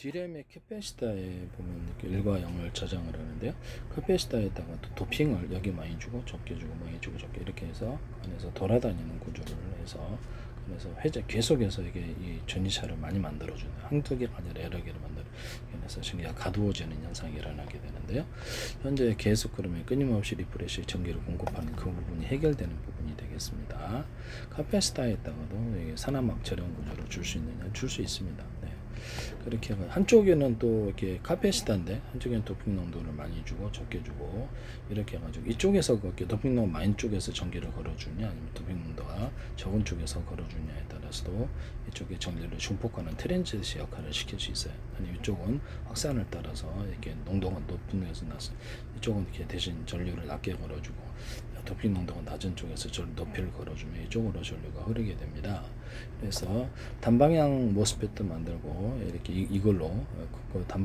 D램의 캐패시터에 보면 이렇게 1과 0을 저장을 하는데요. 캐패시터에다가 또 도핑을 여기 많이 주고 적게 주고 많이 주고 적게 이렇게 해서 안에서 돌아다니는 구조를 해서 그래서 계속해서 이게 이 전기차를 많이 만들어주는 한두 개가 아니라 여러 개를 만들어 그래서 전기가 가두어지는 현상이 일어나게 되는데요. 현재 계속 그러면 끊임없이 리프레시 전기를 공급하는 그 부분이 해결되는 부분이 되겠습니다. 캐패시터에다가도 산화막 절연 구조를 줄 수 있느냐 줄 수 있습니다. 네. 그렇게 한쪽에는 또 이렇게 카페시다인데 한쪽에는 도핑 농도를 많이 주고 적게 주고 이렇게 해가지고 이쪽에서 그렇게 도핑 농도 많은 쪽에서 전기를 걸어주냐 아니면 도핑 농도가 적은 쪽에서 걸어주냐에 따라서도 이쪽에 전기를 중폭하는 트랜지트 역할을 시킬 수 있어요. 아니 이쪽은 확산을 따라서 이렇게 농도가 높은 데서 나서 이쪽은 이렇게 대신 전류를 낮게 걸어주고 도핑 농도가 낮은 쪽에서 높이를 걸어주면 이쪽으로 전류가 흐르게 됩니다. 그래서 단방향 모스펫도 만들고 이렇게 이걸로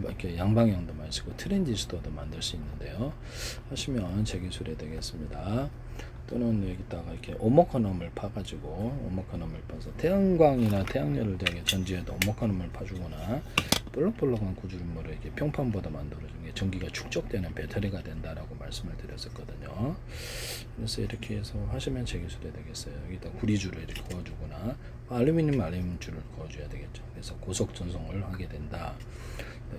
이렇게 양방향도 마시고 트랜지스터도 만들 수 있는데요. 하시면 제 기술이 되겠습니다. 또는 여기다가 이렇게 오목화놈을 파가지고 오목화놈을 파서 태양광이나 태양열을 전지에도 오목화놈을 파주거나 볼록볼록한 구조물을 이렇게 평판보다 만들어주는 게 전기가 축적되는 배터리가 된다라고 말씀을 드렸었거든요. 그래서 이렇게 해서 하시면 제 기술이 되겠어요. 여기다 구리줄을 이렇게 그어주거나 알루미늄줄을 그어줘야 되겠죠. 그래서 고속 전송을 하게 된다.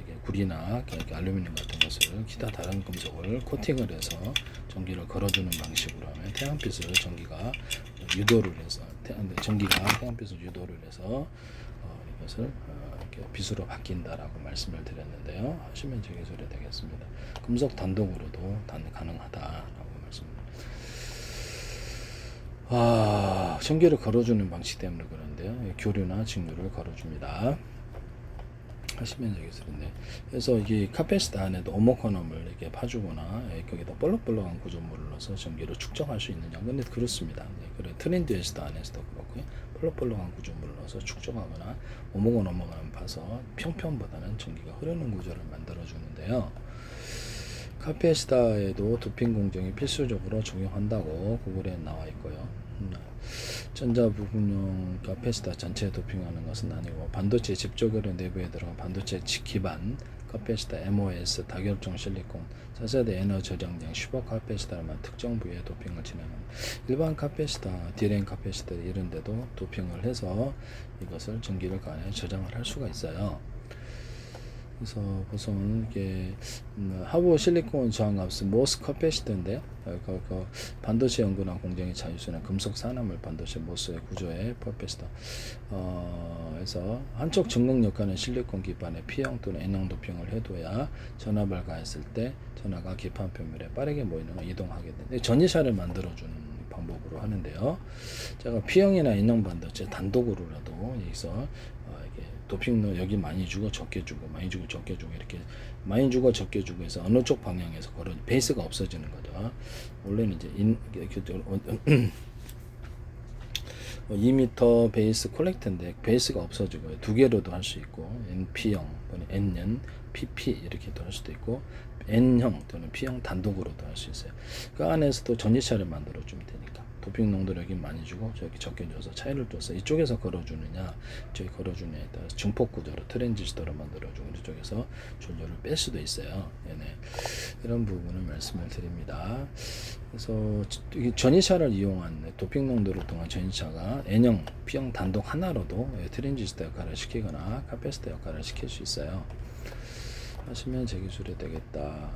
이게 구리나 알루미늄 같은 것을 기타 다른 금속을 코팅을 해서 전기를 걸어주는 방식으로 하면 태양빛을 전기가 유도를 해서 전기가 태양빛을 유도를 해서 이것을 이렇게 빛으로 바뀐다라고 말씀을 드렸는데요. 하시면 제 기술이 되겠습니다. 금속 단독으로도 가능하다라고 말씀드립니다. 전기를 걸어주는 방식 때문에 그런데요. 교류나 직류를 걸어줍니다. 하시면 되겠습니다. 그래서 이게 카페시터 안에도 오목화놈을 이렇게 파주거나 거기다 볼록볼록한 구조물을 넣어서 전기를 축적할 수 있느냐? 근데 그렇습니다. 그래 트렌드에서도 안에서도 그렇고요. 볼록볼록한 구조물을 넣어서 축적하거나 오목화놈을 파서 평평보다는 전기가 흐르는 구조를 만들어 주는데요. 카페시터에도 도핑 공정이 필수적으로 적용한다고 구글에 나와 있고요. 전자부분용 카페시터 전체에 도핑하는 것은 아니고 반도체 집적으로 내부에 들어간 반도체 기반 카페시터 MOS 다결정 실리콘 4세대 에너지 저장량 슈퍼 카페시터만 특정 부위에 도핑을 진행합니다. 일반 카페시터, 디램 카페시터 이런 데도 도핑을 해서 이것을 전기를 가해 저장을 할 수가 있어요. 그래서 보통 이게 하부 실리콘 저항압수 모스 카패시터인데요. 그 반도체 연구나 공정의 자유수는 금속 산화물 반도체 모스의 구조의 카패시터. 그래서 한쪽 전극 역할은 실리콘 기반의 P형 또는 N형 도핑을 해둬야 전압을 가했을 때 전하가 기판 표면에 빠르게 모이는 걸 이동하게 되는데 전이샤를 만들어주는 방법으로 하는데요. 제가 P형이나 N형 반도체 단독으로라도 여기서 도핑도 여기 많이 주고 적게 주고 많이 주고 적게 주고 이렇게 많이 주고 적게 주고 해서 어느 쪽 방향에서 걸어 베이스가 없어지는 거죠. 원래는 이제 2m 베이스 콜렉터인데 베이스가 없어지고 두 개로도 할 수 있고 NP형 또는 N년 PP 이렇게도 할 수도 있고 N형 또는 P형 단독으로도 할 수 있어요. 그 안에서도 전지차를 만들어 주면 되니까 도핑 농도를 여기 많이 주고 저기 적게 줘서 차이를 줘서 이쪽에서 걸어주느냐 저기 걸어주느냐에 따라서 중폭 구조로 트랜지스터로 만들어주고 이쪽에서 전류를 뺄 수도 있어요. 네네. 이런 부분을 말씀을 드립니다. 그래서 전이차를 이용한 도핑 농도를 통한 전이차가 N형, P형 단독 하나로도 트랜지스터 역할을 시키거나 카패시터 역할을 시킬 수 있어요. 하시면 제 기술이 되겠다.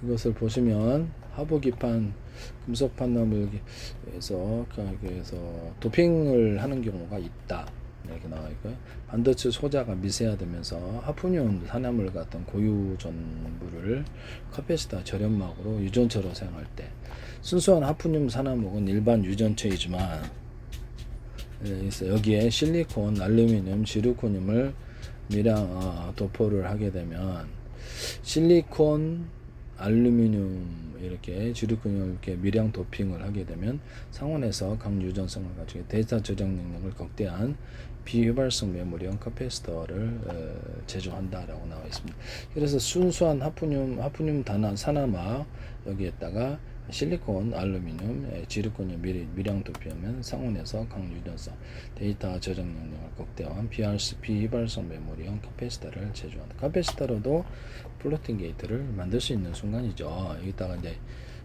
이것을 보시면 하부 기판 금속 판납을 해서 도핑을 하는 경우가 있다. 이렇게 나와 있고요. 반도체 소자가 미세화되면서 하프늄 산화물 같은 고유 전부를 카패시터 절연막으로 유전처로 사용할 때 순수한 하프늄 산화목은 일반 유전처이지만 여기에 실리콘, 알루미늄, 지르코늄을 미량 도포를 하게 되면 실리콘, 알루미늄 이렇게 지르코늄 이렇게 미량 도핑을 하게 되면 상온에서 강유전성을 가지고 데이터 저장 능력을 극대한 비휘발성 메모리형 카패시터를 제조한다라고 나와 있습니다. 그래서 순수한 하프늄 산화막 여기에다가 실리콘, 알루미늄, 지르콘이 미량 도피하면 상온에서 강유전성, 데이터 저장 용량을 극대화한 비휘발성 메모리형 카패시터를 제조한다. 카패시터로도 플로팅 게이트를 만들 수 있는 순간이죠. 여기다가 이제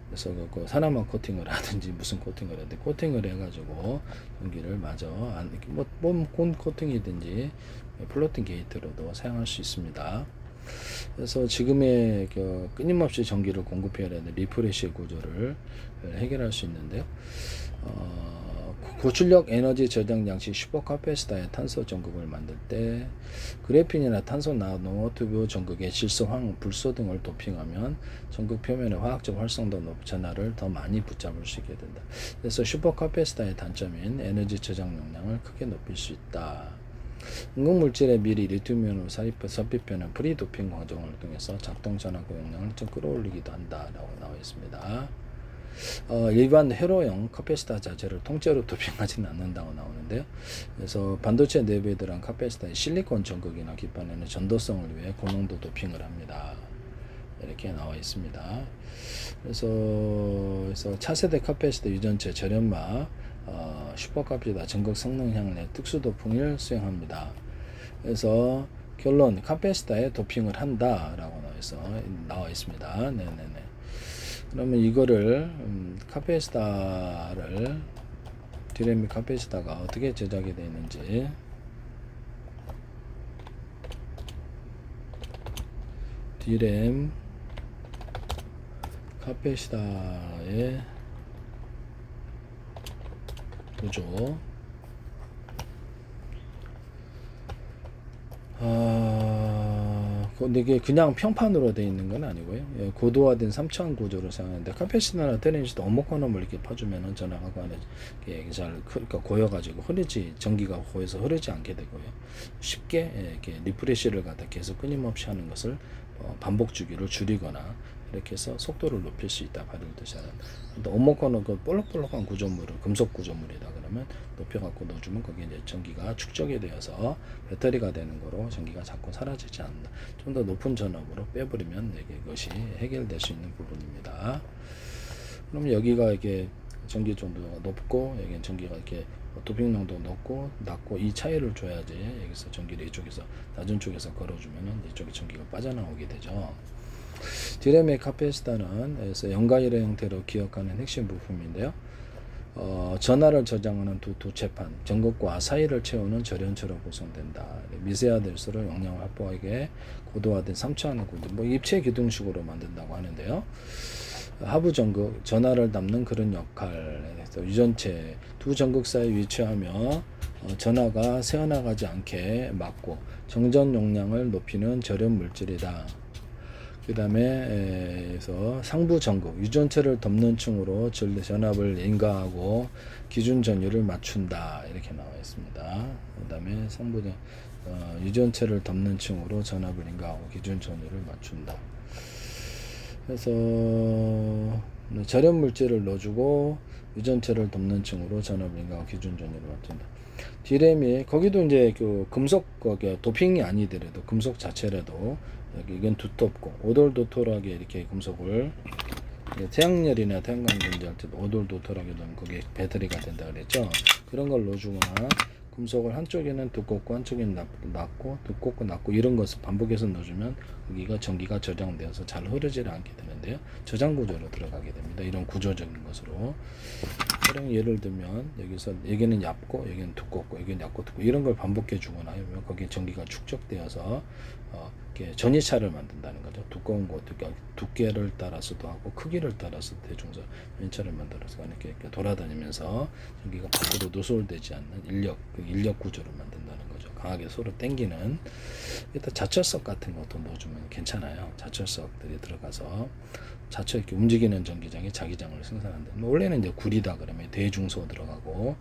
그래서 그 산화막 코팅을 하든지 무슨 코팅을 하든지 코팅을 해가지고 전기를 마저 뭔 코팅이든지 플로팅 게이트로도 사용할 수 있습니다. 그래서 지금의 그 끊임없이 전기를 공급해야 되는 리프레시 구조를 해결할 수 있는데요. 고출력 에너지 저장 장치 슈퍼카패시터의 탄소 전극을 만들 때 그래핀이나 탄소 나노 튜브 전극에 질소, 황, 불소 등을 도핑하면 전극 표면의 화학적 활성도 높은 전하를 더 많이 붙잡을 수 있게 된다. 그래서 슈퍼카패시터의 단점인 에너지 저장 용량을 크게 높일 수 있다. 응급물질에 미리 리튬이온을 삽입하는 프리도핑 과정을 통해서 작동 전하고 용량을 좀 끌어올리기도 한다라고 나와 있습니다. 일반 회로용 카패시터 자체를 통째로 도핑하지는 않는다고 나오는데요. 그래서 반도체 내부에 들어간 카패시터의 실리콘 전극이나 기판에는 전도성을 위해 고농도 도핑을 합니다. 이렇게 나와 있습니다. 그래서 차세대 카패시터 유전체 절연마 슈퍼카패시터 전극 성능향 내 특수 도핑을 수행합니다. 그래서 결론 카패시터에 도핑을 한다라고 나와 있습니다. 네네네. 그러면 이거를 카패시터를 디램 카패시터가 어떻게 제작이 되어 있는지 디램 카패시터의 구조 근데 이게 그냥 평판으로 되어 있는 건 아니고요. 예, 고도화된 3차원 구조를 사용하는데 카패시터나 트랜지스터 오목화놈을 이렇게 파주면은 전화가 안에 그러니까 고여가지고 전기가 고여서 흐르지 않게 되고요. 쉽게 이렇게 리프레시를 갖다 계속 끊임없이 하는 것을 반복 주기를 줄이거나 이렇게 해서 속도를 높일 수 있다. 발효를 뜻하는. 근데 오목화놈 그 볼록볼록한 구조물을 금속 구조물이다 그러면 높여갖고 넣어주면 거기에 이제 전기가 축적이 되어서 배터리가 되는 거로 전기가 자꾸 사라지지 않는다. 좀 더 높은 전압으로 빼버리면 이것이 해결될 수 있는 부분입니다. 그럼 여기가 이게 전기 정도가 높고 여기는 전기가 이렇게 도핑량도 낮고 이 차이를 줘야지 여기서 전기를 이쪽에서 낮은 쪽에서 걸어주면은 이쪽에 전기가 빠져나오게 되죠. 디램의 카패시터는 그래서 연가일의 형태로 기억하는 핵심 부품인데요. 전하를 저장하는 두 도체판, 전극과 사이를 채우는 절연체로 구성된다. 미세화될수록 용량을 확보하게 고도화된 3차원 구조, 입체 기둥식으로 만든다고 하는데요. 하부 전극, 전하를 담는 그런 역할에서 유전체 두 전극 사이에 위치하며 전하가 새어나가지 않게 막고 정전 용량을 높이는 절연 물질이다. 그 다음에 상부 전극 유전체를 덮는 층으로 전압을 인가하고 기준 전율을 맞춘다 이렇게 나와 있습니다. 그 다음에 상부 유전체를 덮는 층으로 전압을 인가하고 기준 전율을 맞춘다. 그래서 절연 물질을 넣어주고 유전체를 덮는 층으로 전압을 인가하고 기준 전율을 맞춘다. 디램이 거기도 이제 그 금속 도핑이 아니더라도 금속 자체라도 이건 두텁고 오돌도돌하게 이렇게 금속을 태양열이나 태양광 전지할 때도 오돌도돌하게 넣으면 그게 배터리가 된다 그랬죠. 그런 걸 넣어주거나 금속을 한쪽에는 두껍고 한쪽에는 낮고 두껍고 낮고 이런 것을 반복해서 넣어주면 여기가 전기가 저장되어서 잘 흐르지 않게 되는데요. 저장 구조로 들어가게 됩니다. 이런 구조적인 것으로. 그럼 예를 들면 여기는 얇고 여기는 두껍고 여기는 얇고 두껍고 이런 걸 반복해 주거나 하면 거기에 전기가 축적되어서 이렇게 전이차를 만든다는 거죠. 두꺼운 거 두께를 따라서도 하고 크기를 따라서 대중서 전이차를 만들어서 이렇게 돌아다니면서 전기가 밖으로 누설되지 않는 인력 구조를 만든다는 거죠. 강하게 서로 당기는 일단 자철석 같은 것도 넣어주면 괜찮아요. 자철석들이 들어가서 자체 이렇게 움직이는 전기장이 자기장을 생산한다. 원래는 이제 구리다 그러면 대중소 들어가고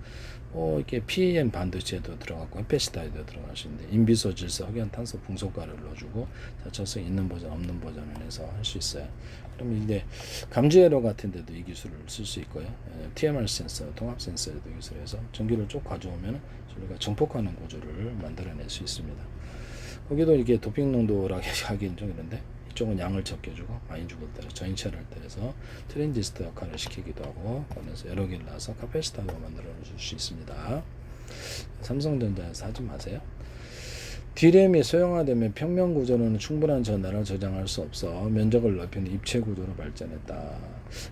이렇게 PEM 반도체도 들어가고 카패시터에도 들어갈 수 있는데 인비소, 질소, 흑연, 탄소, 붕소가를 넣어주고 자철성 있는 버전, 없는 버전을 해서 할 수 있어요. 그럼 이제 감지회로 같은 데도 이 기술을 쓸 수 있고요. TMR 센서, 통합 센서에도 기술해서 전기를 쭉 가져오면 저희가 증폭하는 구조를 만들어낼 수 있습니다. 거기도 이게 도핑 농도라고 하기는 좀 그런데 이쪽은 양을 적게 주고 많이 주고 따라 전이체를 할 때에서 트랜지스터 역할을 시키기도 하고 그래서 여러 개를 놔서 카패시터로 만들어 줄 수 있습니다. 삼성전자에서 하지 마세요. D램이 소형화되면 평면 구조로는 충분한 전하를 저장할 수 없어 면적을 넓히는 입체 구조로 발전했다.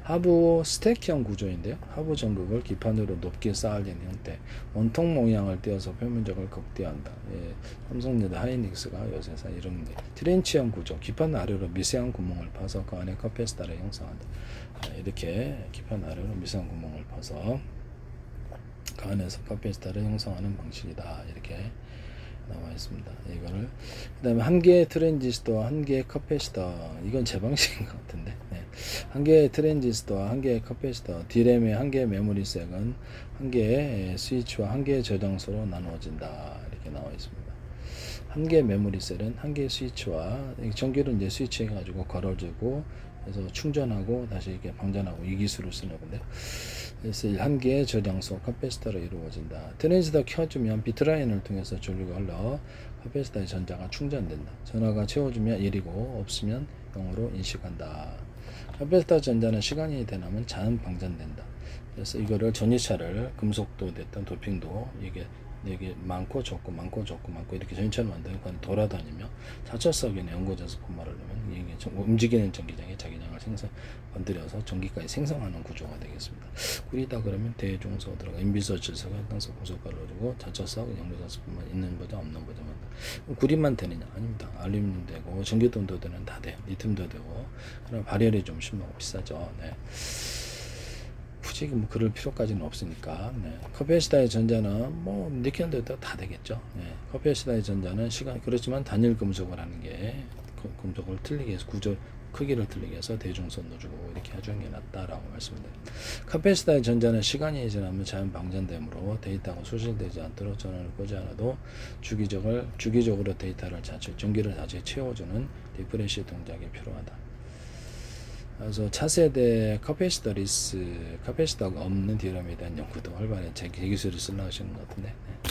하부 스택형 구조인데요. 하부 전극을 기판으로 높게 쌓아올리는 형태, 원통 모양을 띄어서 표면적을 극대화한다. 예, 삼성전자 하이닉스가 요새서 이런 트렌치형 구조, 기판 아래로 미세한 구멍을 파서 그 안에 카패시터를 형성한다. 이렇게 기판 아래로 미세한 구멍을 파서 그 안에서 카패시터를 형성하는 방식이다. 이렇게 나와 있습니다. 이거를 그다음에 한 개의 트랜지스터와 한 개의 카패시터, 이건 제 방식인 것 같은데, 네. 한 개의 트랜지스터와 한 개의 카패시터, D램의 한 개의 메모리색은 한 개의 스위치와 한 개의 저장소로 나누어진다. 이렇게 나와 있습니다. 한 개의 메모리셀은 한 개의 스위치와 전기를 이제 스위치 해가지고 걸어주고 그래서 충전하고 다시 이렇게 방전하고 이 기술을 쓰는 건데, 그래서 한 개의 저장소 카패시터로 이루어진다. 트랜지스터 켜주면 비트라인을 통해서 전류가 흘러 카패시터의 전자가 충전된다. 전하가 채워주면 1이고 없으면 0으로 인식한다. 카패시터 전자는 시간이 지나면 자연 방전된다. 그래서 이거를 전이차를 금속도 됐던 도핑도 이게 많고 적고 많고 적고 많고 이렇게 전이차를 만들고 돌아다니며 사철석이나 연고전서 분말을 넣으면 이게 움직이는 전기장에 자기장을 건드려서 전기까지 생성하는 구조가 되겠습니다. 구리다 그러면 대중소 들어가 인비서치석, 현상석, 고속가루 주고 자철석, 연고전서 분말 있는 버전 없는 버전만. 구리만 되느냐? 아닙니다. 알루미늄 되고 전기돈도 되는 다 돼요. 리튬도 되고. 그럼 발열이 좀 심하고 비싸죠. 네. 굳이 뭐 그럴 필요까지는 없으니까. 네. 카패시터의 전자는 뭐 니켈도 다 되겠죠. 네. 카패시터의 전자는 시간 그렇지만 단일 금속을 하는 게 금속을 틀리게 해서 구조 크기를 틀리게 해서 대중선 넣어주고 이렇게 해주는 게 낫다라고 말씀드립니다. 카패시터의 전자는 시간이 지나면 자연 방전되므로 데이터가 소실되지 않도록 전원을 끄지 않아도 주기적으로 데이터를 전기를 자체 채워주는 리프레시 동작이 필요하다. 그래서 차세대 카패시터가 없는 D램에 대한 연구도 활발히 제 기술을 쓰려고 하시는 것 같은데, 네.